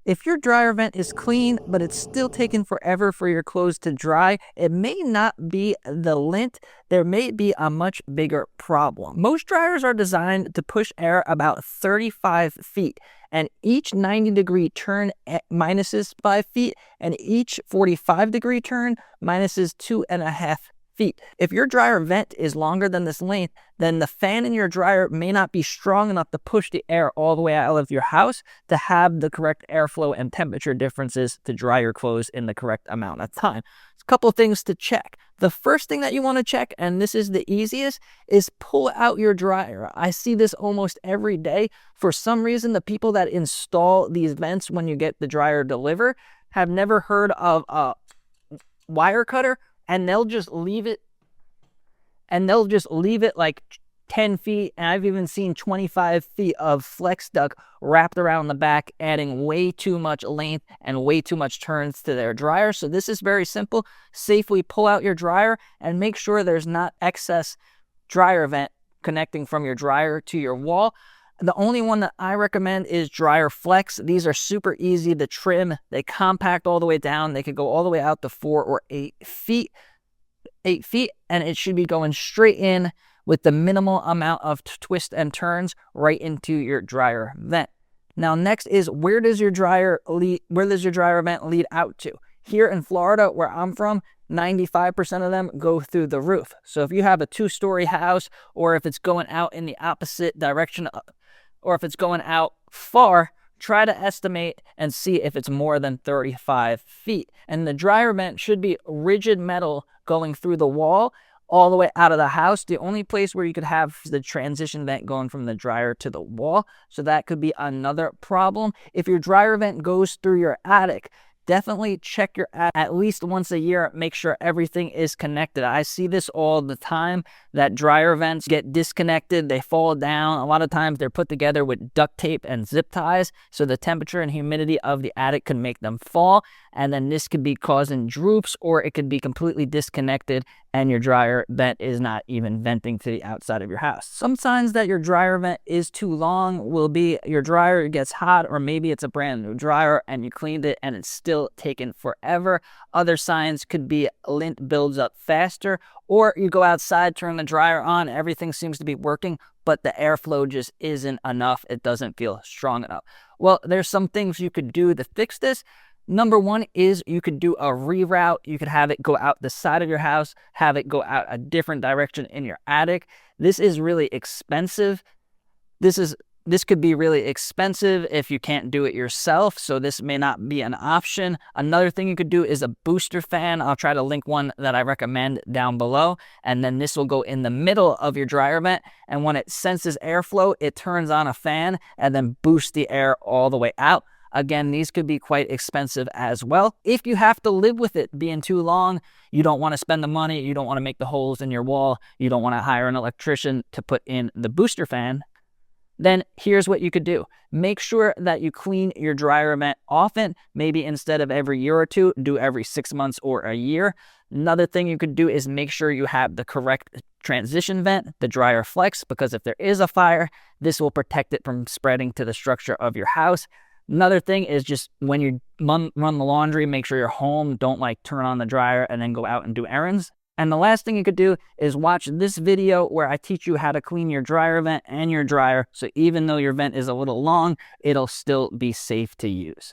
If your dryer vent is clean, but it's still taking forever for your clothes to dry, it may not be the lint. There may be a much bigger problem. Most dryers are designed to push air about 35 feet, and each 90-degree turn minuses 5 feet, and each 45-degree turn minuses 2.5 feet. If your dryer vent is longer than this length, then the fan in your dryer may not be strong enough to push the air all the way out of your house to have the correct airflow and temperature differences to dry your clothes in the correct amount of time. There's a couple of things to check. The first thing that you want to check, and this is the easiest, is pull out your dryer. I see this almost every day. For some reason, the people that install these vents when you get the dryer delivered have never heard of a wire cutter, and they'll just leave it like 10 feet, and I've even seen 25 feet of flex duct wrapped around the back, adding way too much length and way too much turns to their dryer. So this is very simple. Safely pull out your dryer and make sure there's not excess dryer vent connecting from your dryer to your wall. The only one that I recommend is Dryer Flex. These are super easy to trim. They compact all the way down. They could go all the way out to 4 or 8 feet. 8 feet, and it should be going straight in with the minimal amount of twists and turns right into your dryer vent. Now next is, where does your dryer vent lead out to? Here in Florida, where I'm from, 95% of them go through the roof. So if you have a 2-story house, or if it's going out in the opposite direction, or if it's going out far, try to estimate and see if it's more than 35 feet. And the dryer vent should be rigid metal going through the wall all the way out of the house. The only place where you could have the transition vent going from the dryer to the wall. So that could be another problem. If your dryer vent goes through your attic, definitely check your attic at least once a year. Make sure everything is connected. I see this all the time, that dryer vents get disconnected, they fall down. A lot of times they're put together with duct tape and zip ties, so the temperature and humidity of the attic can make them fall, and then this could be causing droops, or it could be completely disconnected and your dryer vent is not even venting to the outside of your house. Some signs that your dryer vent is too long will be your dryer gets hot, or maybe it's a brand new dryer and you cleaned it and it's still taking forever. Other signs could be lint builds up faster, or you go outside, turn the dryer on, everything seems to be working, but the airflow just isn't enough. It doesn't feel strong enough. Well, there's some things you could do to fix this. Number one is you could do a reroute. You could have it go out the side of your house, have it go out a different direction in your attic. This is really expensive. This could be really expensive if you can't do it yourself, so this may not be an option. Another thing you could do is a booster fan. I'll try to link one that I recommend down below, and then this will go in the middle of your dryer vent, and when it senses airflow, it turns on a fan and then boosts the air all the way out. Again, these could be quite expensive as well. If you have to live with it being too long, you don't want to spend the money, you don't want to make the holes in your wall, you don't want to hire an electrician to put in the booster fan, then here's what you could do. Make sure that you clean your dryer vent often. Maybe instead of every year or two, do every 6 months or a year. Another thing you could do is make sure you have the correct transition vent, the Dryer Flex, because if there is a fire, this will protect it from spreading to the structure of your house. Another thing is, just when you run the laundry, make sure you're home. Don't like turn on the dryer and then go out and do errands. And the last thing you could do is watch this video where I teach you how to clean your dryer vent and your dryer, so even though your vent is a little long, it'll still be safe to use.